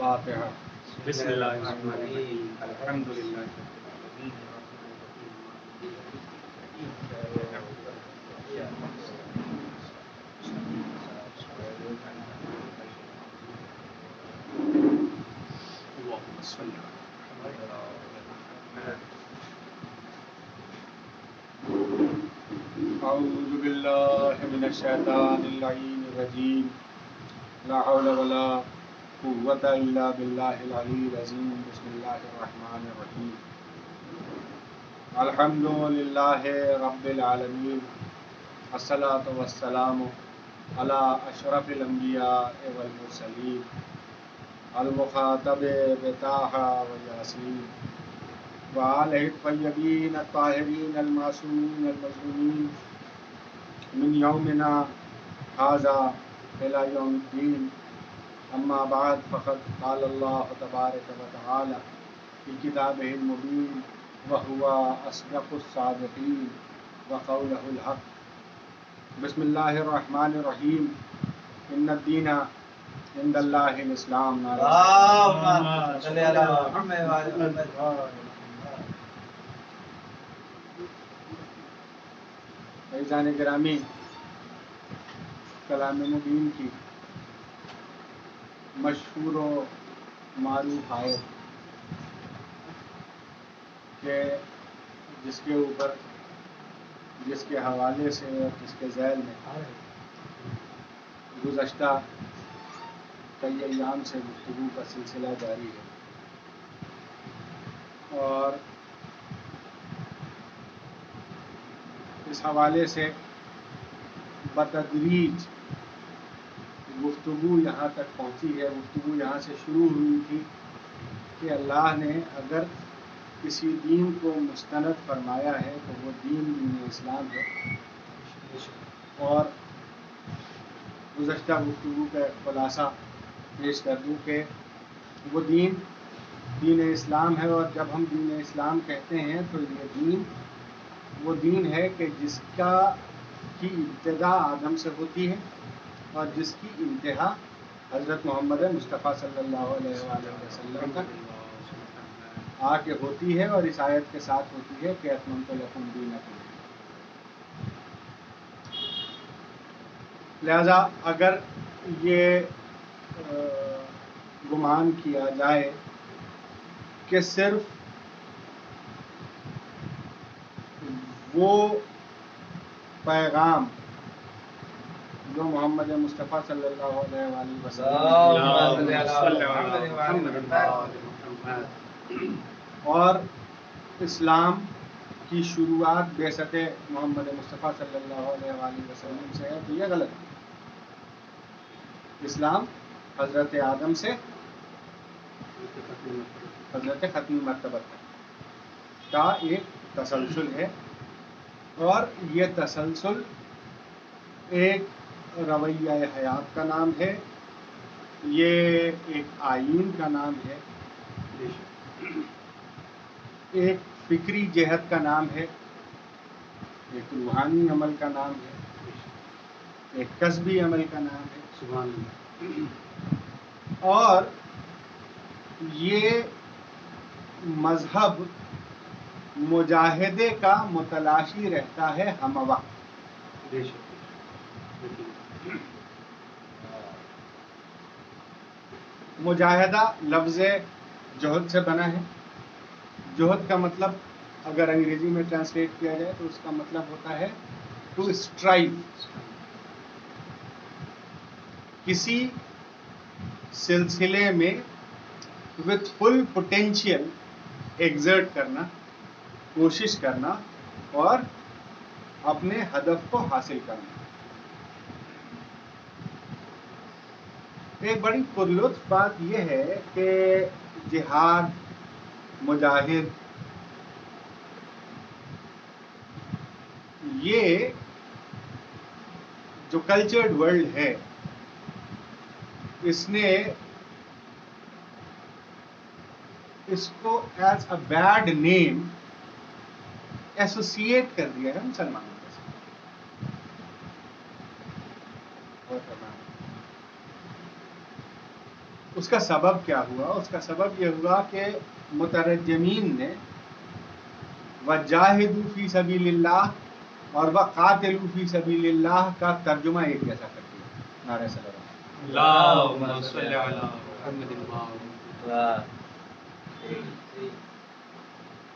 فاتحہ۔ بسم اللہ الرحمن الرحیم الحمد للہ اعوذ باللہ من الشیطان اللعین الرجیم، لا حول ولا قوة الا باللہ العلی العظیم، بسم اللہ الرحمن الرحیم۔ الحمد للہ رب العالمین، الصلاۃ والسلام علی اشرف الانبیاء والمرسلین، المخاطب بطٰہٰ و یاسین وآلہ الطیبین الطاہرین المعصومین المظلومین من یومنا ھذا الی یوم الدین، اما بعد فقد قال اللہ تبارک و تعالی فی کتابہ المبین وہو اصدق الصادقین وقولہ الحق۔ بسم اللہ الرحمن الرحیم، ان الدین عند اللہ الاسلام۔ اللہم صل علی محمد وعلی محمد۔ عزیزان گرامی، کلام مبین کی مشہور و معروف آیت کہ جس کے اوپر، جس کے حوالے سے اور جس کے ذیل میں گزشتہ کئی ایام سے گفتگو کا سلسلہ جاری ہے، اور اس حوالے سے بتدریج گفتگو یہاں تک پہنچی ہے۔ گفتگو یہاں سے شروع ہوئی تھی کہ اللہ نے اگر کسی دین کو مستند فرمایا ہے تو وہ دین اسلام ہے، اور گزشتہ گفتگو کا ایک خلاصہ پیش کر دوں کہ وہ دین اسلام ہے، اور جب ہم دین اسلام کہتے ہیں تو یہ دین وہ دین ہے کہ جس کی ابتدا آدم سے ہوتی ہے اور جس کی انتہا حضرت محمد مصطفیٰ صلی اللہ علیہ وآلہ وسلم تک آ کے ہوتی ہے، اور اس آیت کے ساتھ ہوتی ہے کہ اتممت لکم دینکم۔ لہذا اگر یہ گمان کیا جائے کہ صرف وہ پیغام جو محمد مصطفیٰ صلی اللہ علیہ وآلہ وسلم اور اسلام کی شروعات بعثت محمد مصطفیٰ صلی اللہ علیہ وآلہ وسلم سے ہے تو یہ غلط ہے۔ اسلام حضرت آدم سے حضرت ختم مرتبہ کا ایک تسلسل ہے، اور یہ تسلسل ایک رویہ حیات کا نام ہے، یہ ایک آئین کا نام ہے، ایک فکری جہت کا نام ہے، ایک روحانی عمل کا نام ہے، ایک کسبی عمل کا نام ہے، سبحان اللہ۔ اور یہ مذہب مجاہدے کا متلاشی رہتا ہے ہم وقت۔ بے شک۔ مجاہدہ لفظ جہد سے بنا ہے۔ جہد کا مطلب اگر انگریزی میں ٹرانسلیٹ کیا جائے تو اس کا مطلب ہوتا ہے ٹو اسٹرائیو، کسی سلسلے میں وتھ فل پوٹینشیل ایگزرٹ کرنا، کوشش کرنا اور اپنے ہدف کو حاصل کرنا۔ ایک بڑی پرلطف بات یہ ہے کہ جہاد، مجاہد، یہ جو کلچرڈ ورلڈ ہے اس نے اس کو as a bad name associate کر دیا ہے مسلمانوں کے ساتھ۔ اس کا سبب کیا ہوا؟ اس کا سبب یہ ہوا کہ مترجمین نے وجاہدوا فی سبیل اللہ اور وقاتلوا فی سبیل اللہ کا ترجمہ ایک جیسا کر دیا. نعرہ صلی اللہ. اللہم صلی علی محمد.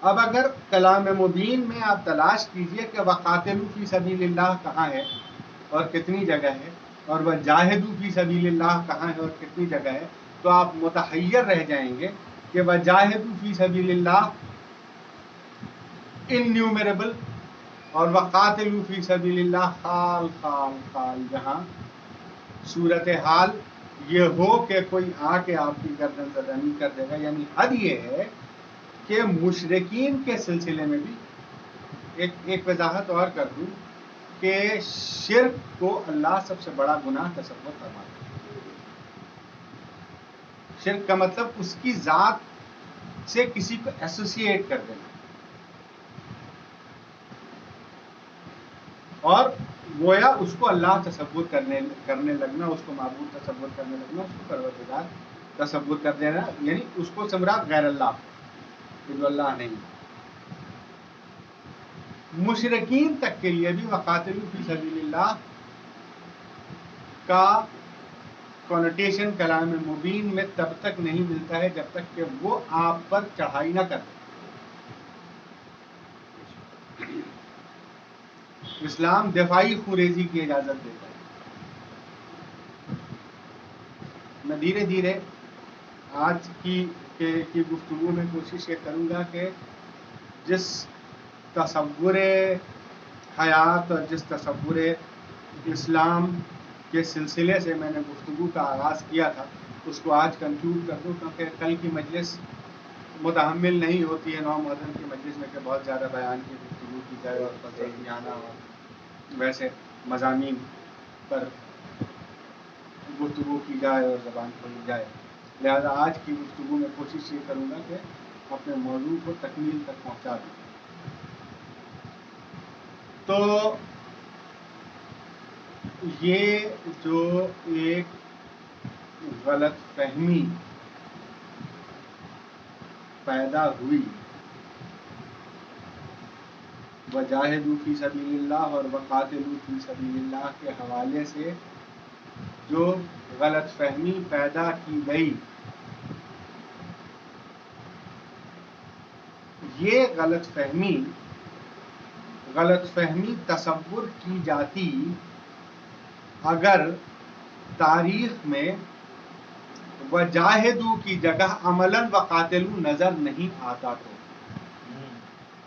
اب اگر کلام مبین میں آپ تلاش کیجئے کہ وقاتلوا فی سبیل اللہ کہاں ہے اور کتنی جگہ ہے، اور وجاہدوا فی سبیل اللہ کہاں ہے اور کتنی جگہ ہے، تو آپ متحیر رہ جائیں گے کہ وجاہدوا فی سبیل اللہ انیومریبل اور وقاتلوا فی سبیل اللہ خال خال خال، جہاں صورتحال یہ ہو کہ کوئی آ کے آپ کی گردن زدنی کر دے گا. یعنی حد یہ ہے کہ مشرکین کے سلسلے میں بھی ایک وضاحت اور کر دوں کہ شرک کو اللہ سب سے بڑا گناہ تصور فرماتا ہے. شرک کا مطلب اس کی ذات سے کسی کو ایسوسیٹ کر دینا، اور گویا اس کو اللہ تصور کرنے لگنا، اس کو معبود تصور کرنے لگنا، اس کو پروردگار تصور کر دینا. یعنی اس کو سمرات غیر اللہ، جو اللہ نہیں. مشرکین تک کے لیے بھی وقاتلوا فی سبیل اللہ کا کونوٹیشن کلام مبین میں تب تک نہیں ملتا ہے جب تک کہ وہ آپ پر چڑھائی نہ کرے. اسلام دفاعی خوریزی کی اجازت دیتا ہے. میں دھیرے دھیرے آج کی گفتگو میں کوشش یہ کروں گا کہ جس تصور حیات اور جس تصور اسلام کے سلسلے سے میں نے گفتگو کا آغاز کیا تھا اس کو آج کنکلوڈ کر دوں، کیونکہ کل کی مجلس متحمل نہیں ہوتی ہے 9 محرم کی مجلس میں کہ بہت زیادہ بیان کی گفتگو کی جائے اور فضیلتیانہ اور ویسے مضامین پر گفتگو کی جائے اور زبان کھولی جائے. لہذا آج کی گفتگو میں کوشش یہ کروں گا کہ اپنے موضوع کو تکمیل تک پہنچا دوں. تو یہ جو ایک غلط فہمی پیدا ہوئی وجاہدوا فی سبیل اللہ اور وقاتلوا فی سبیل اللہ کے حوالے سے، جو غلط فہمی پیدا کی گئی، یہ غلط فہمی تصور کی جاتی اگر تاریخ میں وجاہدوا کی جگہ عملاً وقاتلوا نظر نہیں آتا تو.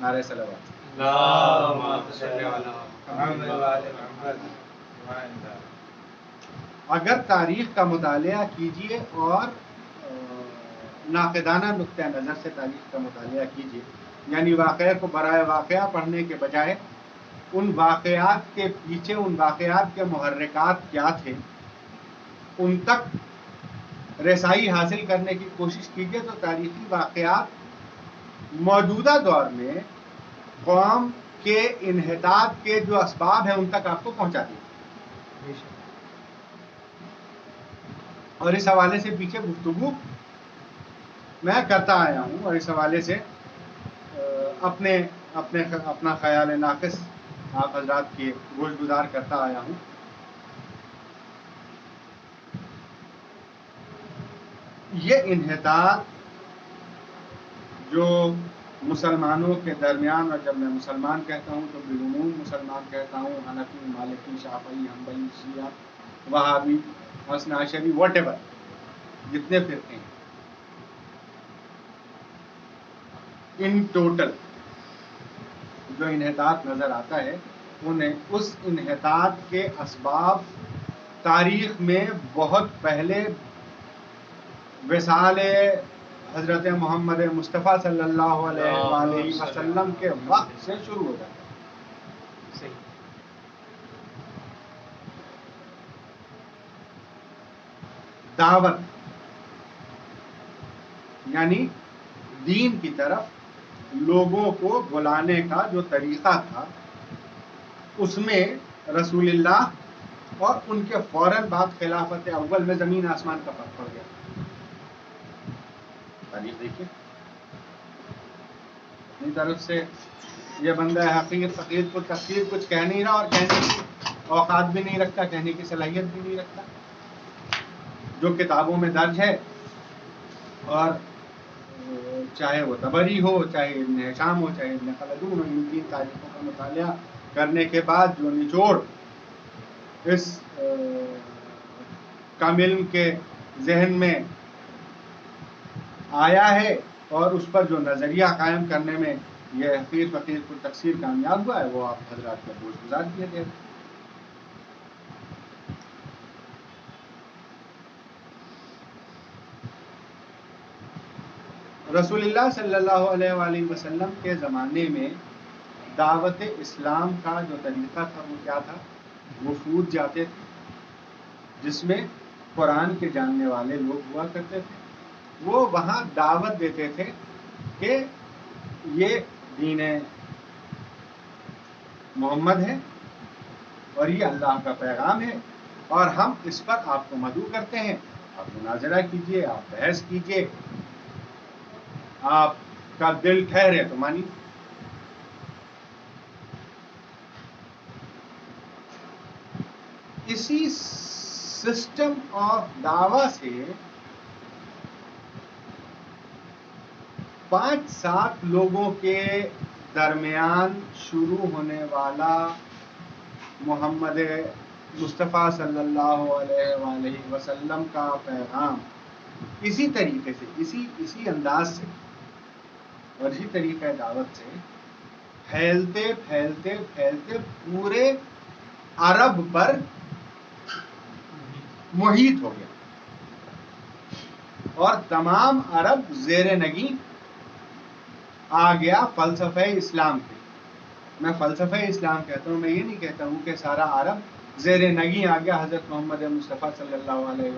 نعرہ صلوات. اللہم صلی علی محمد. اگر تاریخ کا مطالعہ کیجئے اور ناقدانہ نقطہ نظر سے تاریخ کا مطالعہ کیجئے، یعنی واقعہ کو برائے واقعہ پڑھنے کے بجائے ان واقعات کے پیچھے ان واقعات کے محرکات کیا تھے ان تک رسائی حاصل کرنے کی کوشش کیجئے، تو تاریخی واقعات موجودہ دور میں قوم کے انحطاط کے جو اسباب ہیں ان تک آپ کو پہنچا دیں. اور اس حوالے سے پیچھے گفتگو میں کرتا آیا ہوں اور اس حوالے سے اپنا خیال ناقص آپ حضرات کی گوش گزار کرتا آیا ہوں. یہ انحطاط جو مسلمانوں کے درمیان، اور جب میں مسلمان کہتا ہوں تو بالعموم مسلمان کہتا ہوں، حنفی، مالکی، شافعی، حنبلی، شیعہ، وہابی، اثنا عشری، واٹ ایور جتنے فرقے ہیں، ان ٹوٹل جو انحطاط نظر آتا ہے انہیں اس انحطاط کے اسباب تاریخ میں بہت پہلے وصال حضرت محمد مصطفیٰ صلی اللہ علیہ وآلہ وسلم کے وقت سے شروع ہو جاتا ہے. دعوت یعنی دین کی طرف لوگوں کو بلانے کا جو طریقہ تھا، اس میں رسول اللہ اور ان کے فوراً بعد خلافت اول میں زمین آسمان کا فرق پڑ گیا. تاریخ دیکھیے. اپنی طرف سے یہ بندہ حقیر فقیر کو تقریر کچھ کہہ نہیں رہا اور کہنے کی اوقات بھی نہیں رکھتا, کہنے کی صلاحیت بھی نہیں رکھتا. جو کتابوں میں درج ہے, اور چاہے وہ طبری ہو, چاہے ابن ہشام ہو, چاہے ابن خلدون ہو, ان کی تاریخوں کا مطالعہ کرنے کے بعد جو نچوڑ اس کم علم کے ذہن میں آیا ہے اور اس پر جو نظریہ قائم کرنے میں یہ حقیر فقیر کو تقصیر کامیاب ہوا ہے, وہ آپ حضرات کا بوجھ گزار کیے گئے. رسول اللہ صلی اللہ علیہ وآلہ وسلم کے زمانے میں دعوت اسلام کا جو طریقہ تھا وہ کیا تھا؟ وفود جاتے تھے جس میں قرآن کے جاننے والے لوگ ہوا کرتے تھے. وہ وہاں دعوت دیتے تھے کہ یہ دین محمد ہے اور یہ اللہ کا پیغام ہے اور ہم اس پر آپ کو مدعو کرتے ہیں, آپ مناظرہ کیجئے, آپ بحث کیجئے, آپ کا دل ٹھہرے تو مانی. اسی سسٹم آف دعویٰ سے 5-7 لوگوں کے درمیان شروع ہونے والا محمد مصطفیٰ صلی اللہ علیہ وآلہ وسلم کا پیغام اسی طریقے سے, اسی انداز سے اور اسی طریقہ دعوت سے پھیلتے پھیلتے پھیلتے پورے عرب پر محیط ہو گیا اور تمام عرب زیر نگیں آ گیا فلسفہ اسلام کے. میں فلسفہ اسلام کہتا ہوں, میں یہ نہیں کہتا ہوں کہ سارا عرب زیر نگیں آ گیا حضرت محمد مصطفیٰ صلی اللہ علیہ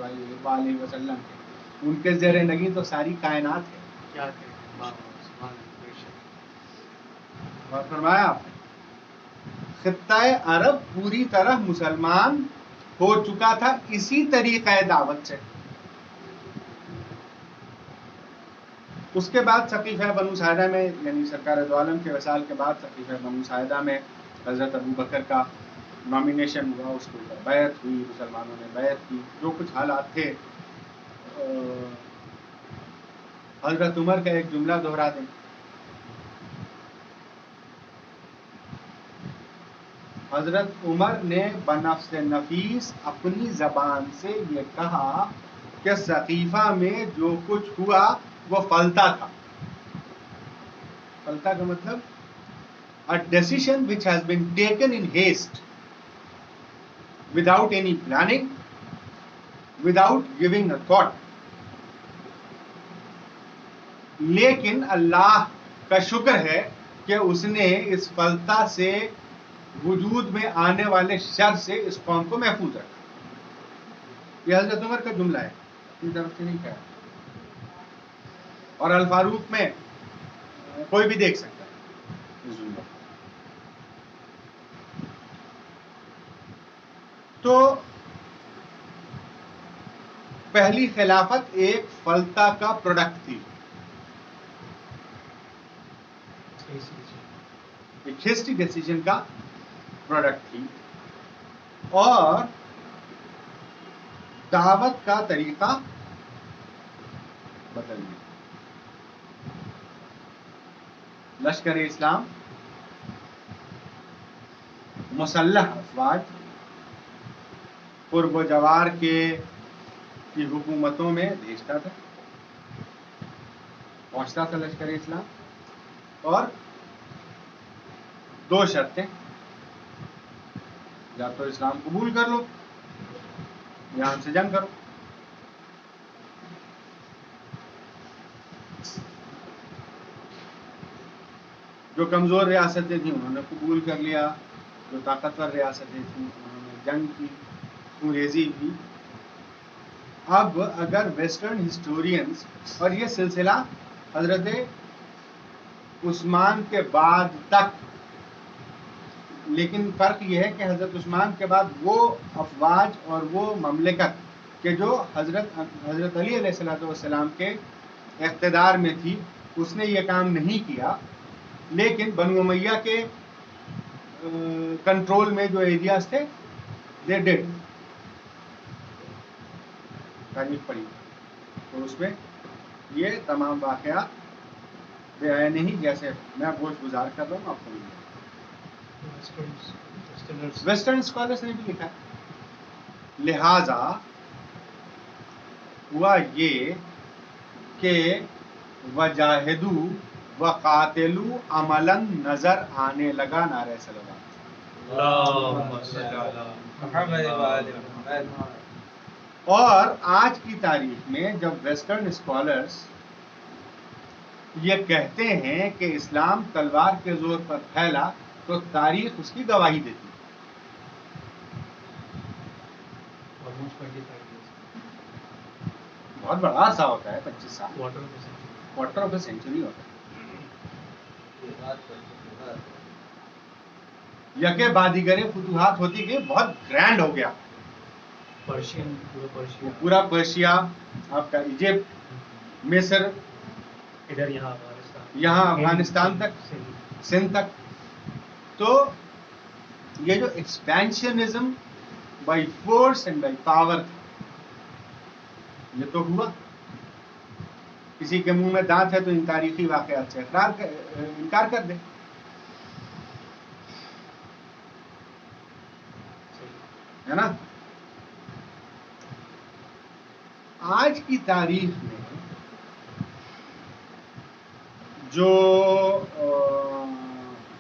وآلہ وسلم کے. ان کے زیر نگیں تو ساری کائنات ہے. کیا اور فرمایا آپ نے خطہ عرب پوری طرح مسلمان ہو چکا تھا اسی طریقہ دعوت سے. اس کے بعد سقیفہ بنو ساعدہ میں, یعنی سرکار دو عالم کے وصال کے بعد سقیفہ بنو ساعدہ میں حضرت ابو بکر کا نامینیشن ہوا, اس کے اوپر بیعت ہوئی, مسلمانوں نے بیعت کی. جو کچھ حالات تھے, حضرت عمر کا ایک جملہ دہرا دیں. حضرت عمر نے بنفس نفیس اپنی زبان سے یہ کہا کہ سقیفہ میں جو کچھ ہوا وہ فلتا تھا. فلتا کا مطلب a decision which has been taken in haste, without any planning, without giving a thought. لیکن اللہ کا شکر ہے کہ اس نے اس فلتا سے وجود میں آنے والے شر سے اس قوم کو محفوظ رکھا. یہ حضرت عمر کا جملہ ہے, اپنی طرف سے نہیں کہا. اور الفاروق میں کوئی بھی دیکھ سکتا ہے اس جملے. تو پہلی خلافت ایک فلتا کا پروڈکٹ تھی, ایک ہسٹی ڈیسیجن کا پروڈکٹ تھی, اور دعوت کا طریقہ بدل گیا. لشکر اسلام مسلح افواج قرب و جوار کی حکومتوں میں بھیجتا تھا, پہنچتا تھا لشکر اسلام, اور 2 شرطیں, یا تو اسلام قبول کر لو یا ہم سے جنگ کرو. جو کمزور ریاستیں تھیں انہوں نے قبول کر لیا, جو طاقتور ریاستیں تھیں انہوں نے جنگ کی, خونریزی کی. اب اگر ویسٹرن ہسٹورینز, اور یہ سلسلہ حضرت عثمان کے بعد تک, لیکن فرق یہ ہے کہ حضرت عثمان کے بعد وہ افواج اور وہ مملکت کہ جو حضرت علی علیہ السلام کے اقتدار میں تھی اس نے یہ کام نہیں کیا، لیکن بنو امیہ کے کنٹرول میں جو ایریاز تھے دے ڈیڈ. تاریخ پڑھی تو اس میں یہ تمام واقعات بے آئے نہیں، جیسے میں گوشت گزار کر رہا ہوں آپ کو. ویسٹرن اسکالرس نے بھی لکھا. لہذا ہوا یہ کہ وجاہدو وقاتلو عملاً نظر آنے لگا. نعرہ صلوات. اللهم صل على محمد وآل محمد. اور آج کی تاریخ میں جب ویسٹرن اسکالرس یہ کہتے ہیں کہ اسلام تلوار کے زور پر پھیلا تو تاریخ اس کی گواہی دیتی. بہت بڑا عرصہ ہوتا ہے 25 سال، کوارٹر آف اے سینچری ہوتا ہے. یکے بعد دیگرے فتوحات ہوتی گئی، بہت گرینڈ ہو گیا. پورا پرشیا، آپ کا ایجپٹ، مصر، ادھر یہاں افغانستان تک، سندھ تک. تو یہ جو expansionism by force and by power تھا یہ تو ہوا. کسی کے منہ میں دانت ہے تو ان تاریخی واقعات سے انکار کر دے. ہے نا؟ آج کی تاریخ میں جو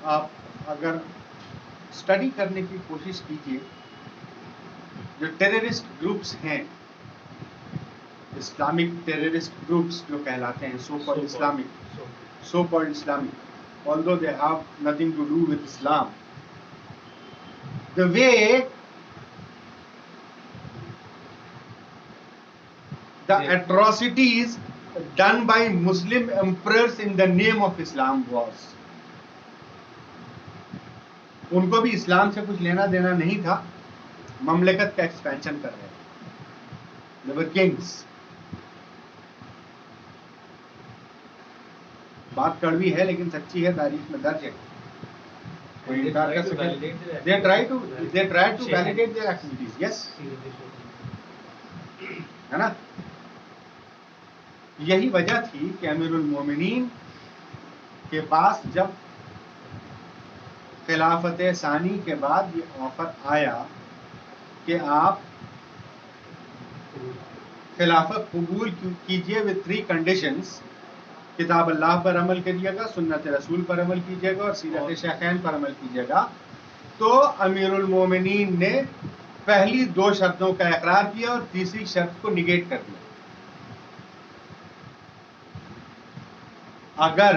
آپ اگر اسٹڈی کرنے کی کوشش کیجیے، جو ٹیررسٹ گروپس ہیں، اسلامک ٹیررسٹ گروپس جو کہلاتے ہیں، so called Islamic, although they have nothing to do with Islam, the way the atrocities done by Muslim emperors in the name of Islam was, ان کو بھی اسلام سے کچھ لینا دینا نہیں تھا، مملکت کا ایکسپینشن کر رہے تھے. they were kings. بات کڑوی ہے لیکن سچی ہے، تاریخ میں درج ہے. کوئی انکار کر سکے. they try to validate their activities. yes, ہے نا. یہی وجہ تھی کہ امیر المومنین کے پاس جب خلافت ثانی کے بعد یہ آفر آیا کہ آپ خلافت قبول کیجئے with 3 conditions، کتاب اللہ پر عمل کیجیے گا، سنت رسول پر عمل کیجیے گا، اور سیرت شیخین پر عمل کیجیے گا. تو امیر المومنین نے پہلی 2 شرطوں کا اقرار کیا اور تیسری شرط کو نگیٹ کر دیا. اگر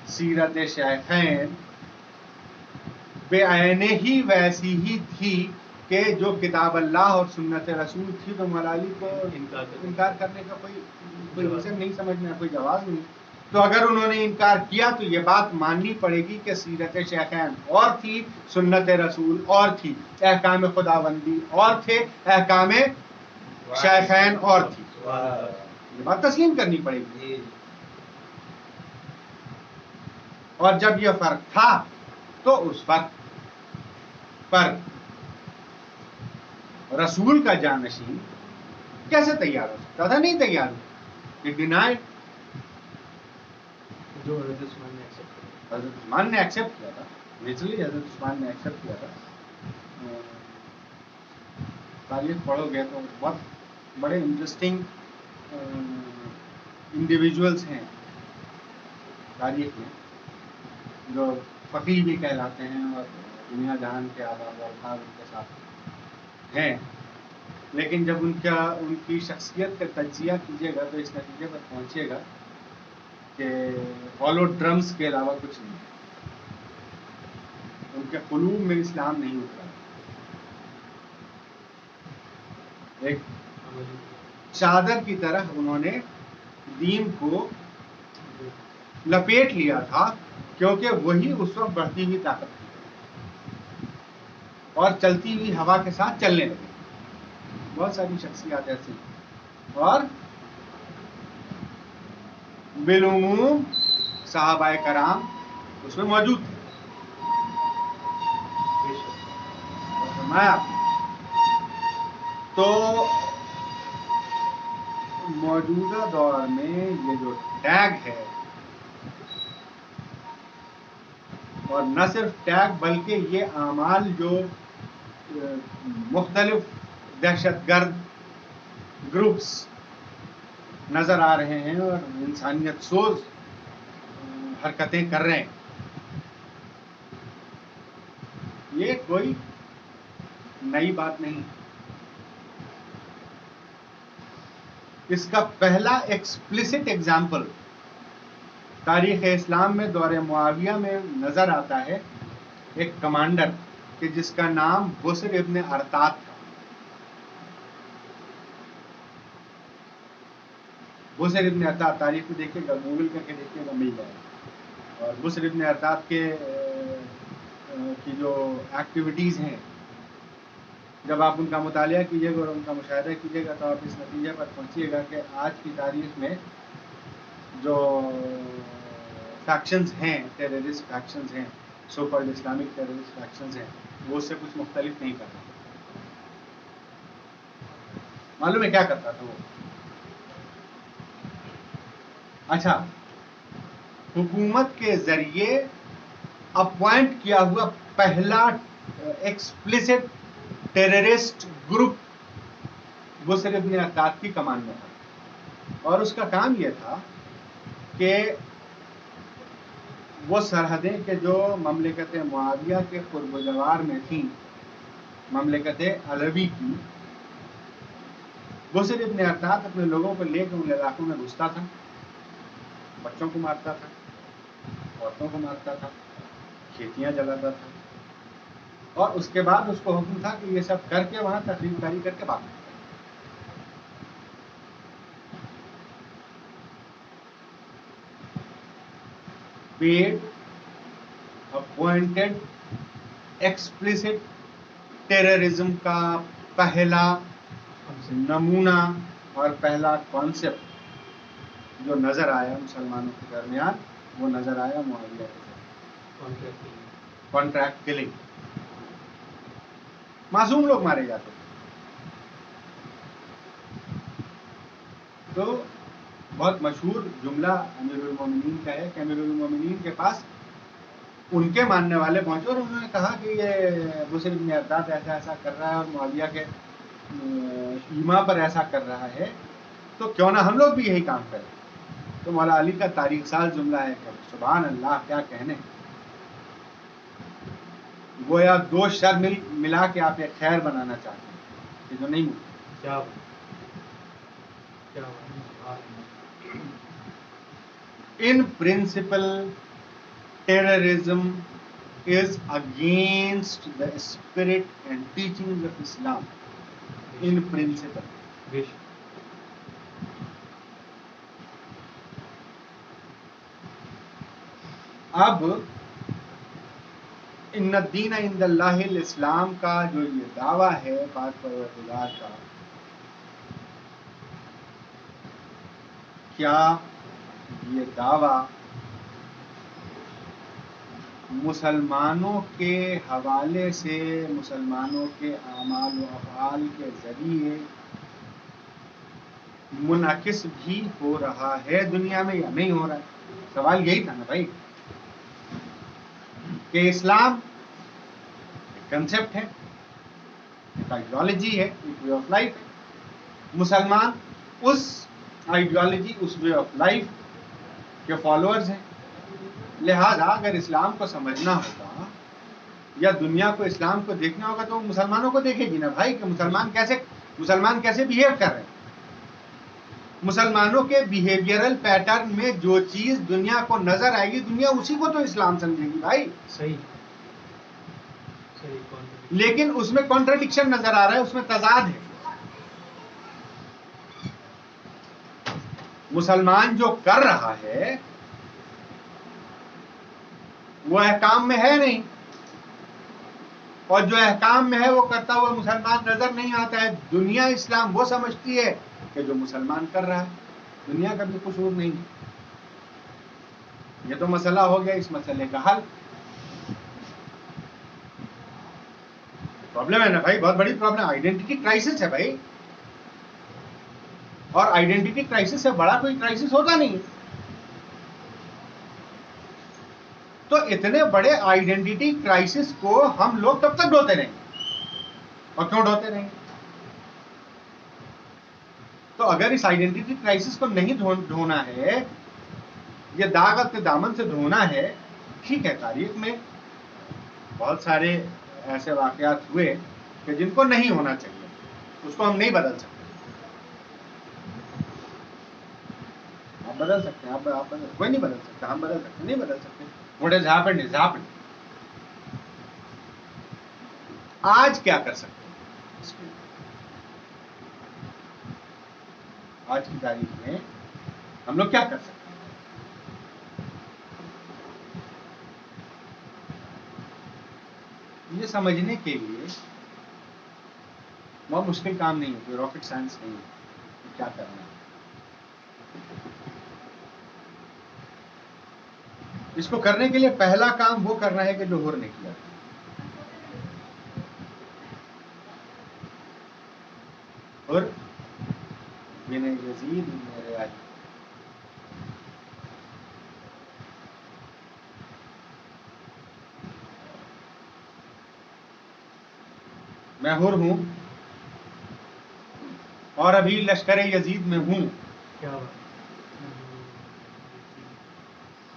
سیرت شیخین بے عینے ہی ویسی ہی تھی کہ جو کتاب اللہ اور سنت رسول تھی تو مولا علی کو انکار کرنے کا کوئی ریزن نہیں سمجھنا، کوئی جواز نہیں. تو اگر انہوں نے انکار کیا تو یہ بات ماننی پڑے گی کہ سیرت شیخین اور تھی، سنت رسول اور تھی، احکام خداوندی اور تھے، احکام شیخین اور تھی. یہ بات تسلیم کرنی پڑے گی. اور جب یہ فرق تھا تو اس فرق پر رسول کا جانشین کیسے تیار ہو سکتا تھا؟ نہیں تیار ہو. ڈینائڈ. جو حضرت عثمان نے ایکسپٹ حضرت عثمان نے ایکسپٹ کیا تھا، نیچرلی حضرت عثمان نے ایکسپٹ کیا تھا. تاریخ پڑھو گے تو بہت بڑے انٹرسٹنگ انڈیویجولس ہیں تاریخ میں جو فقیہ بھی کہلاتے ہیں اور دنیا جہان کے آداب و الفاظ ان کے ساتھ ہیں. لیکن جب ان کی شخصیت کا تجزیہ کیجیے گا تو اس نتیجے پر پہنچیے گا کہ ہالو ڈرمز کے علاوہ کچھ نہیں. ان کے قلوب میں اسلام نہیں اترا. ایک چادر کی طرح انہوں نے دین کو لپیٹ لیا تھا، کیونکہ وہی اس وقت بڑھتی ہوئی طاقت تھی اور چلتی ہوئی ہوا کے ساتھ چلنے لگے. بہت ساری شخصیات ایسی. اور بالعموم صحابہ کرام اس میں موجود تھے. فرمایا تو موجودہ دور میں یہ جو ٹیگ ہے، اور نہ صرف ٹیگ بلکہ یہ اعمال جو مختلف دہشت گرد گروپس نظر آ رہے ہیں اور انسانیت سوز حرکتیں کر رہے ہیں، یہ کوئی نئی بات نہیں. اس کا پہلا ایکسپلسٹ ایگزامپل تاریخ اسلام میں دور معاویہ میں نظر آتا ہے. ایک کمانڈر کہ جس کا نام بسر ابن ارطاط تھا. بسر ابن ارطاط تاریخ میں دیکھیے گا، گوگل کر کے دیکھیے گا، مل جائے گا. اور بسر ابن ارطاط کی جو ایکٹیویٹیز ہیں، جب آپ ان کا مطالعہ کیجیے گا اور ان کا مشاہدہ کیجیے گا تو آپ اس نتیجے پر پہنچیے گا کہ آج کی تاریخ میں جو فیکشنز ہیں، ٹیررسٹ فیکشنز ہیں، so called Islamic terrorist factions ہیں، وہ اس سے کچھ مختلف نہیں کر رہے. معلوم ہے کیا کرتا تھا وہ؟ اچھا، حکومت کے ذریعے اپوائنٹ کیا ہوا پہلا ایکسپلسٹ ٹیررسٹ گروپ بسر ابن ارطاط کی کمان میں تھا. اور اس کا کام یہ تھا کہ وہ سرحدیں کہ جو مملکت معاویہ کے قرب و جوار میں تھیں، مملکت علوی کی، بسر ابن ارطاط اپنے لوگوں کو لے کے ان علاقوں میں گھستا تھا، بچوں کو مارتا تھا، عورتوں کو مارتا تھا، کھیتیاں جلاتا تھا، اور اس کے بعد اس کو حکم تھا کہ یہ سب کر کے وہاں تقریب کاری کر کے بھاگنا. پیڈ اپوائنٹڈ ایکسپلسٹ ٹیررزم کا پہلا نمونہ اور پہلا کانسیپٹ جو نظر آیا مسلمانوں کے درمیان، وہ نظر آیا معاویہ کے ذریعے. کانٹریکٹ کلنگ، معصوم لوگ مارے جاتے تھے. تو بہت مشہور جملہ امیر المومنین کا ہے کہ امیر المومنین کے پاس ان کے ماننے والے پہنچے اور انہوں نے کہا کہ یہ بسر ابن ارطاط ایسا ایسا کر رہا ہے اور معاویہ کے ایما پر ایسا کر رہا ہے، تو کیوں نہ ہم لوگ بھی یہی کام کریں. تو مولا علی کا تاریخ ساز جملہ ہے کہ سبحان اللہ، کیا کہنے، گویا دو شر ملا کے آپ ایک خیر بنانا چاہتے ہیں، یہ جو نہیں ملتا. In principle, terrorism is against the spirit and teachings of Islam. In principle. اب ان الدین عند اللہ الاسلام کا جو یہ دعویٰ ہے پاک پروردگار کا، کیا یہ دعویٰ مسلمانوں کے حوالے سے، مسلمانوں کے اعمال و افعال کے ذریعے منعکس بھی ہو رہا ہے دنیا میں یا نہیں ہو رہا ہے؟ سوال یہی تھا نا بھائی، کہ اسلام ایک کنسیپٹ ہے، ایک آئیڈیالوجی ہے، ایک وے آف لائف ہے. مسلمان اس آئیڈیالوجی، اس وے آف لائف کے فالوورز ہیں. لہذا اگر اسلام کو سمجھنا ہوگا یا دنیا کو اسلام کو دیکھنا ہوگا تو مسلمانوں کو دیکھے گی نا بھائی، کہ مسلمان کیسے بیہیو کر رہے ہیں. مسلمانوں کے بیہیویئرل پیٹرن میں جو چیز دنیا کو نظر آئے گی، دنیا اسی کو تو اسلام سمجھے گی بھائی. صحیح. لیکن اس میں کانٹرڈکشن نظر آ رہا ہے، اس میں تضاد ہے. مسلمان جو کر رہا ہے وہ احکام میں ہے نہیں، اور جو احکام میں ہے وہ کرتا ہوا مسلمان نظر نہیں آتا ہے. دنیا اسلام وہ سمجھتی ہے کہ جو مسلمان کر رہا ہے، دنیا کا بھی قصور نہیں ہے. یہ تو مسئلہ ہو گیا، اس مسئلے کا حل. پرابلم ہے نا بھائی، بہت بڑی پرابلم، آئیڈینٹی کرائسس ہے بھائی. اور آئیڈینٹی کرائسس سے بڑا کوئی کرائسس ہوتا نہیں. تو اتنے بڑے آئیڈینٹی کرائسس کو ہم لوگ کب تک ڈھوتے رہیں گے، اور کیوں ڈھوتے رہیں گے؟ تو اگر اس آئیڈینٹی کرائسس کو نہیں ڈھونا ہے، یہ داغ اپنے دامن سے دھونا ہے، ٹھیک ہے، تاریخ میں بہت سارے ایسے واقعات ہوئے کہ جن کو نہیں ہونا چاہیے، اس کو ہم نہیں بدل سکتے. آپ بدل سکتے ہیں، آپ کوئی نہیں بدل سکتا، ہم بدل سکتے نہیں بدل سکتے. What has happened is happened. آج کیا کر سکتے ہیں اس میں؟ آج کی تاریخ میں ہم لوگ کیا کر سکتے ہیں؟ یہ سمجھنے کے لیے بہت مشکل کام نہیں ہے، کوئی راکٹ سائنس نہیں ہے کیا کرنا ہے. اس کو کرنے کے لیے پہلا کام وہ کرنا ہے کہ جو حر نے کیا. اور بن یزید میرے آج میں حر ہوں اور ابھی لشکر یزید میں ہوں.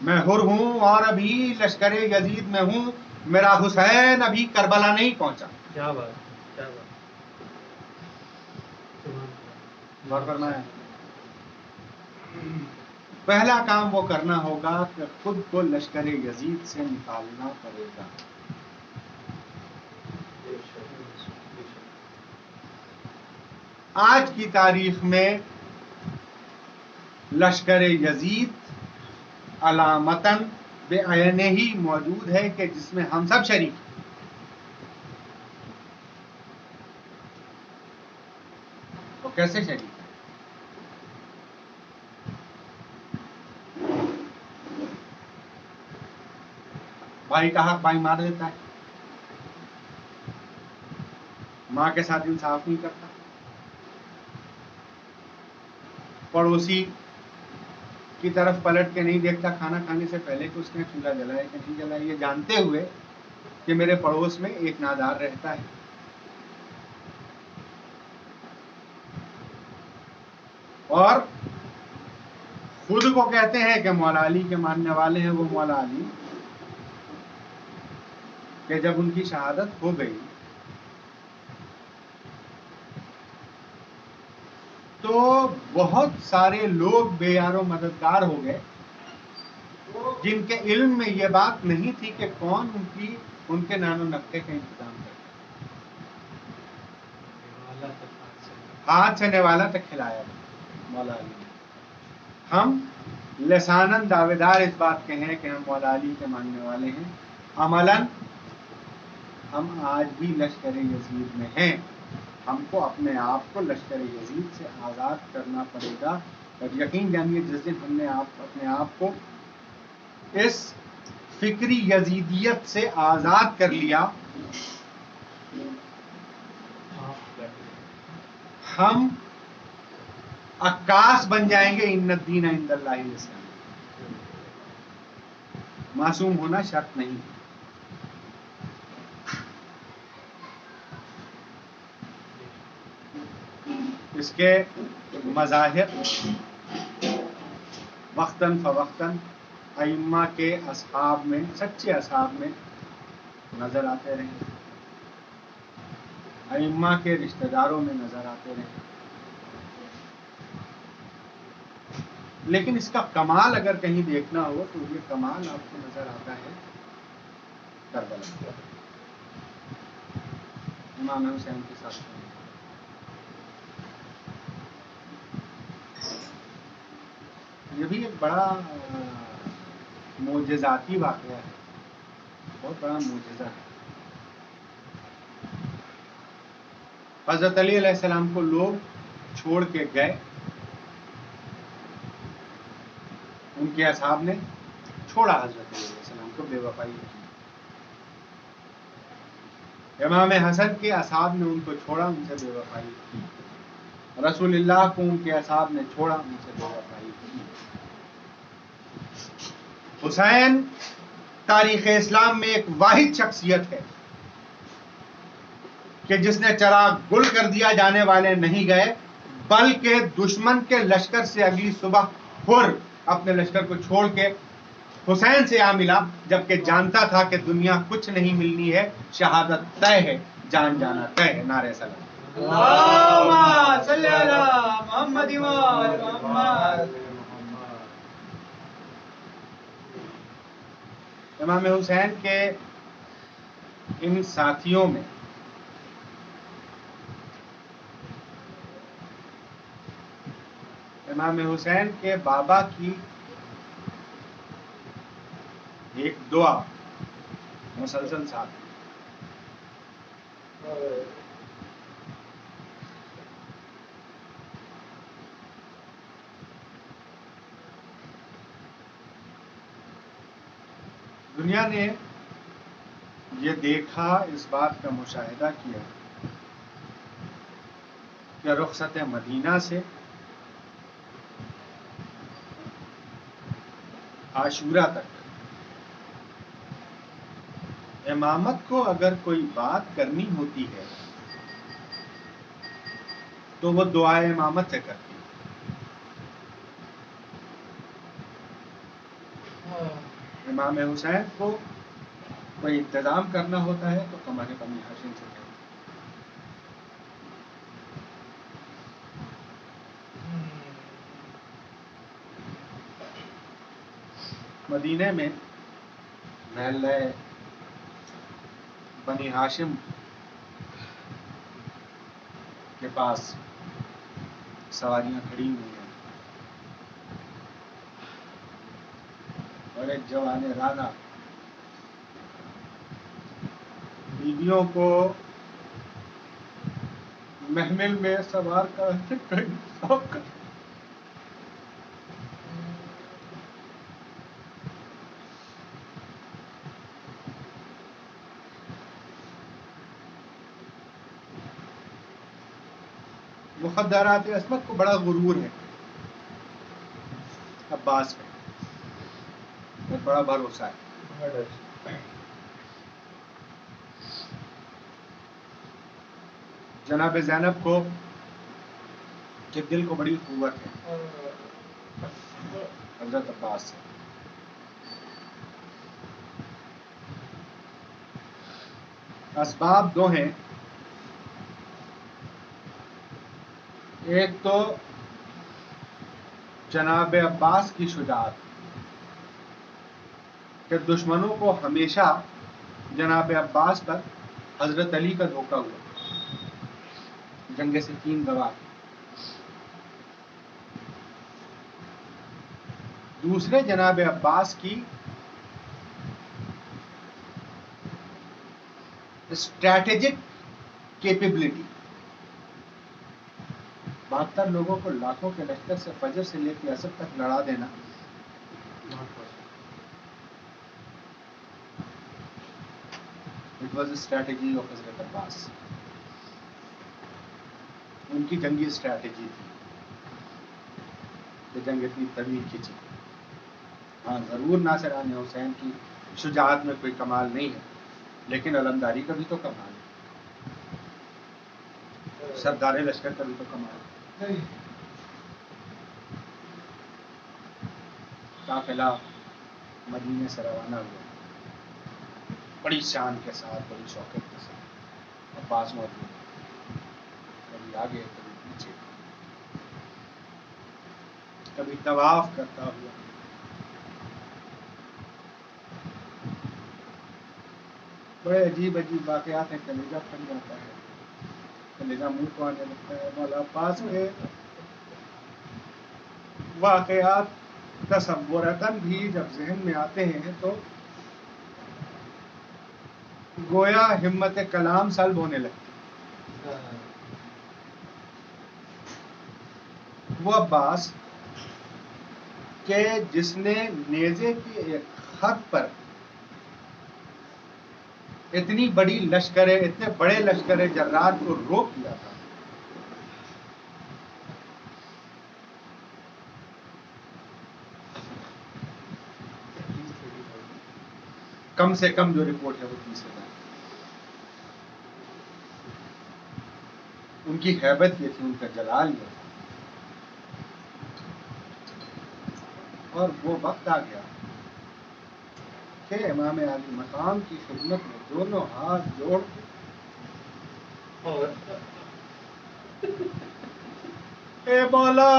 میں حر ہوں اور ابھی لشکر یزید میں ہوں، میرا حسین ابھی کربلا نہیں پہنچا. کیا بات، کیا بات. غور فرمایا. پہلا کام وہ کرنا ہوگا کہ خود کو لشکر یزید سے نکالنا پڑے گا. آج کی تاریخ میں لشکر یزید علامتاً بے عینے ہی موجود ہے کہ جس میں ہم سب شریک ہیں. تو کیسے شریک ہیں؟ بھائی کا حق بھائی مار دیتا ہے، ماں کے ساتھ انصاف نہیں کرتا، پڑوسی کی طرف پلٹ کے نہیں دیکھتا کھانا کھانے سے پہلے کہ اس نے چولہا جلایا کہ نہیں جلایا، یہ جانتے ہوئے کہ میرے پڑوس میں ایک نادار رہتا ہے. اور خود کو کہتے ہیں کہ مولا علی کے ماننے والے ہیں. وہ مولا علی کہ جب ان کی شہادت ہو گئی تو بہت سارے لوگ بے یار و مددگار ہو گئے جن کے علم میں یہ بات نہیں تھی کہ کون ان کے نان و نقطے کا انتظام کرے. ہاتھ سے نوالا تک کھلایا مولا علی نے. ہم لساناً دعوے دار اس بات کے ہیں کہ ہم مولا علی کے ماننے والے ہیں، عملاً ہم آج بھی لشکر یزید میں ہیں. ہم کو اپنے آپ کو لشکر یزید سے آزاد کرنا پڑے گا. اور یقین جانیے جس دن ہم نے اپنے آپ کو اس فکری یزیدیت سے آزاد کر لیا، ہم عکاس بن جائیں گے. ان الدین عند اللہ الاسلام. معصوم ہونا شرط نہیں. اس کے مظاہر وقتاً فوقتاً ائمہ کے اصحاب میں، سچے اصحاب میں نظر آتے رہے، ائمہ کے رشتہ داروں میں نظر آتے رہے. لیکن اس کا کمال اگر کہیں دیکھنا ہو تو یہ کمال آپ کو نظر آتا ہے کربلا. امام حسین کے ساتھ یہ بھی ایک بڑا معجزاتی واقعہ ہے، بہت بڑا معجزہ ہے. حضرت علی علیہ السلام کو لوگ چھوڑ کے گئے، ان کے اصحاب نے چھوڑا حضرت علیہ السلام کو، بے وفائی کی. امام حسن کے اصحاب نے ان کو چھوڑا، ان سے بے وفائی کی. رسول اللہ کو ان کے اصحاب نے چھوڑا، ان سے بے وفائی کی. حسین تاریخ اسلام میں ایک واحد شخصیت ہے کہ جس نے چراغ گل کر دیا، جانے والے نہیں گئے، بلکہ دشمن کے لشکر سے اگلی صبح پھر اپنے لشکر کو چھوڑ کے حسین سے آ ملا، جبکہ جانتا تھا کہ دنیا کچھ نہیں ملنی ہے، شہادت طے ہے، جان جانا طے ہے. نعرہ سلام. اللهم صل على محمد وآل محمد. امام حسین کے ان ساتھیوں میں امام حسین کے بابا کی ایک دعا مسلسل ساتھ. دنیا نے یہ دیکھا، اس بات کا مشاہدہ کیا کہ رخصت مدینہ سے عاشورہ تک امامت کو اگر کوئی بات کرنی ہوتی ہے تو وہ دعائے امامت سے کرتی ہے. امام حسین کو کوئی انتظام کرنا ہوتا ہے تو ہمارے بنی ہاشم سے کرتی ہے. مدینے میں محلہ بنی ہاشم کے پاس سواریاں کھڑی ہوئی ہیں اور ایک جوان رانا بیویوں کو محمل میں سوار کر کے کہیں صاف کر. مخدرات عصمت کو بڑا غرور ہے عباس پہ، اور بڑا بھروسہ ہے. جناب زینب کو کہ دل کو بڑی قوت ہے حضرت عباس سے. اسباب دو ہیں، ایک تو جناب عباس کی شجاعت کہ دشمنوں کو ہمیشہ جناب عباس پر حضرت علی کا دھوکہ ہوا، جنگ صفین گواہ. دوسرے جناب عباس کی اسٹریٹجک کیپیبلٹی، 72 لوگوں کو لاکھوں کے لشکر سے فجر سے لے کے عصر تک لڑا دینا. It was a strategy of حضرت عباس. ان کی جنگی اسٹریٹجی تھی کہ جنگ اتنی طویل کھینچی. ہاں ضرور ناصران حسین کی شجاعت میں کوئی کمال نہیں ہے، لیکن علمداری کا بھی تو کمال ہے، سردار لشکر کا بھی تو کمال ہے. قافلہ مدینے سے روانہ ہوا بڑی شان کے ساتھ، بڑی شوقت کے ساتھ. عباس موجود، کبھی آگے کبھی پیچھے، کبھی طواف کرتا ہوا. بڑے عجیب عجیب واقعات ہیں، کلیجہ پھٹ جاتا ہے، کلیجہ منہ کو آنے لگتا ہے. مولا عباس کے واقعات تصورتاً بھی جب ذہن میں آتے ہیں تو گویا ہمت کلام سلب ہونے لگتی. وہ عباس کہ جس نے نیزے کی ایک حد پر اتنی بڑی لشکریں، اتنے بڑے لشکر جرات کو روک دیا تھا. کم سے کم جو رپورٹ ہے وہ 30,000. ان کی ہیبت یہ تھی، ان کا جلال یہ تھا. اور وہ وقت آ گیا کہ امام عالی مقام کی خدمت میں دونوں ہاتھ جوڑ کے اے مولا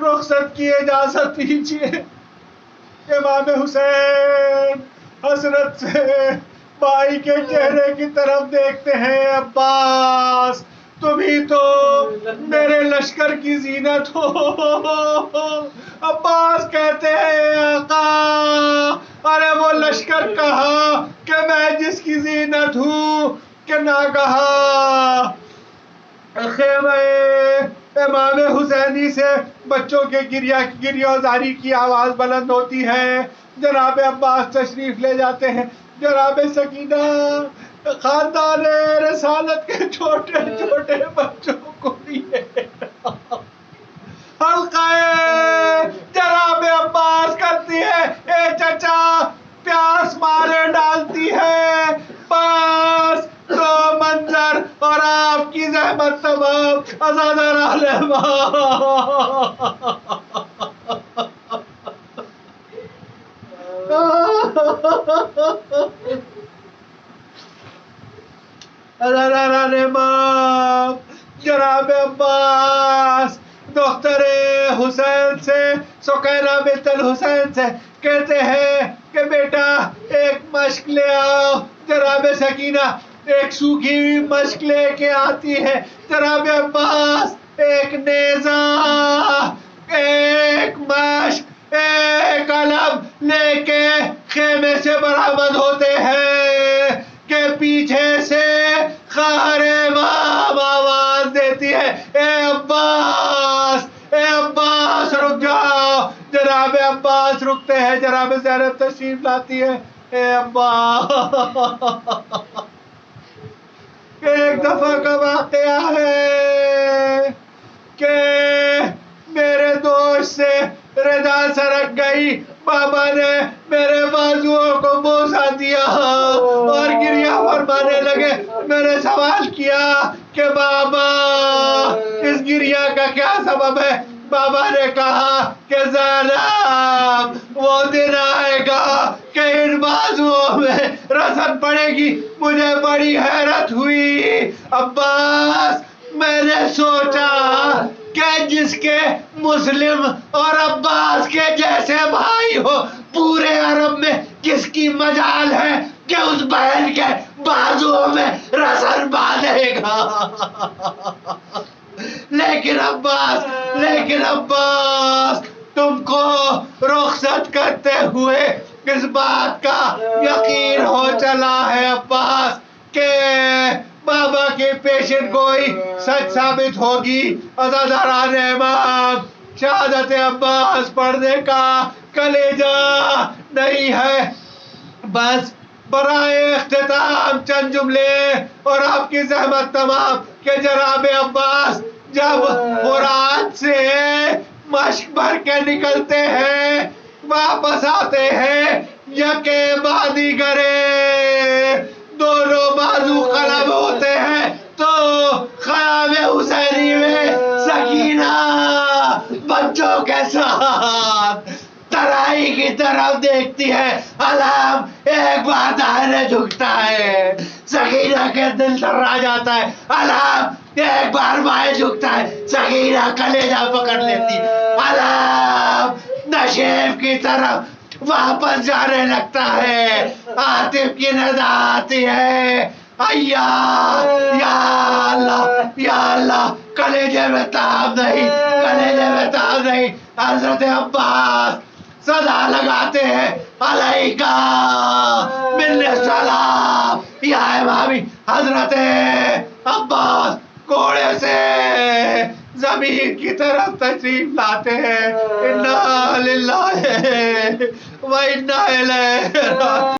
رخصت کی اجازت دیجیے. امام حسین حسرت سے بھائی کے چہرے کی طرف دیکھتے ہیں. عباس تم ہی تو میرے لشکر کی زینت ہو. عباس کہتے ہیں آقا ارے وہ لشکر کہا کہ میں جس کی زینت ہوں کہ نہ کہا خیمہ امام حسینی سے بچوں کے گریہ زاری کی آواز بلند ہوتی ہے. جناب عباس تشریف لے جاتے ہیں. جناب سکینہ خاندان رسالت کے چھوٹے چھوٹے بچوں کو لیے حلقہ جناب عباس کرتی ہے. اے چچا پیاس مارے ڈالتی ہے. بس دو منظر اور آپ کی زحمت تمام ازادہ رہنما. جناب عباس دختر حسین سے سکینہ بنت الحسین سے کہتے ہیں کہ بیٹا ایک مشق لے آؤ. جناب سکینہ ایک سوکھی ہوئی مشق لے کے آتی ہے. جناب عباس ایک نیزہ، ایک مشق، ایک علم لے کے خیمے سے برآمد ہوتے ہیں کہ پیچھے سے خواہر امام آواز دیتی ہے اے عباس، اے عباس رک جاؤ. جناب عباس رکتے ہیں. جناب زینب تشریف لاتی ہے. اے عباس ایک دفعہ کا واقعہ ہے کہ میرے دوست سے رضا سرک گئی. بابا نے میرے بازوؤں کو بوسا دیا اور گریہ فرمانے لگے. میں نے سوال کیا کہ بابا اس گریہ کا کیا سبب ہے؟ بابا نے کہا کہ زینب وہ دن آئے گا کہ ان بازوؤں میں رسن پڑے گی. مجھے بڑی حیرت ہوئی عباس. میں نے سوچا کہ جس کے مسلم اور عباس کے جیسے بھائی ہو پورے عرب میں کس کی مجال ہے کہ اس بہن کے بازوؤں میں رسن باندھے گا. لیکن عباس تم کو رخصت کرتے ہوئے اس بات کا یقین ہو چلا ہے عباس کہ بابا کی پیشن گوئی سچ ثابت ہوگی. عزاداران امام شہادت عباس پڑھنے کا کلیجہ نہیں ہے. بس برائے اختتام چند جملے اور آپ کی زحمت تمام کہ جناب عباس جب فرات سے مشق بھر کے نکلتے ہیں واپس آتے ہیں یکے بادی کرے دونوں بازو قلم ہوتے ہیں تو خیام حسینی میں سکینہ بچوں کے ساتھ ترائی کی طرف دیکھتی ہے. علم ایک بار دائرے جھکتا ہے. سکینہ کے دل تھرا جاتا ہے. علم ایک بار بائیں جھکتا ہے. سکینہ کلیجہ پکڑ لیتی. علم نشیب کی طرف واپس جانے لگتا ہے. عاطف کی ندا آتی ہے یا اللہ کلیجے میں تاب نہیں، کلیجے میں تاب نہیں. حضرت عباس صدا لگاتے ہیں علیکہ من السلام یا امامی. حضرت عباس گھوڑے سے زمین کی طرف تشریف لاتے ہیں. انا للہ و انا الیہ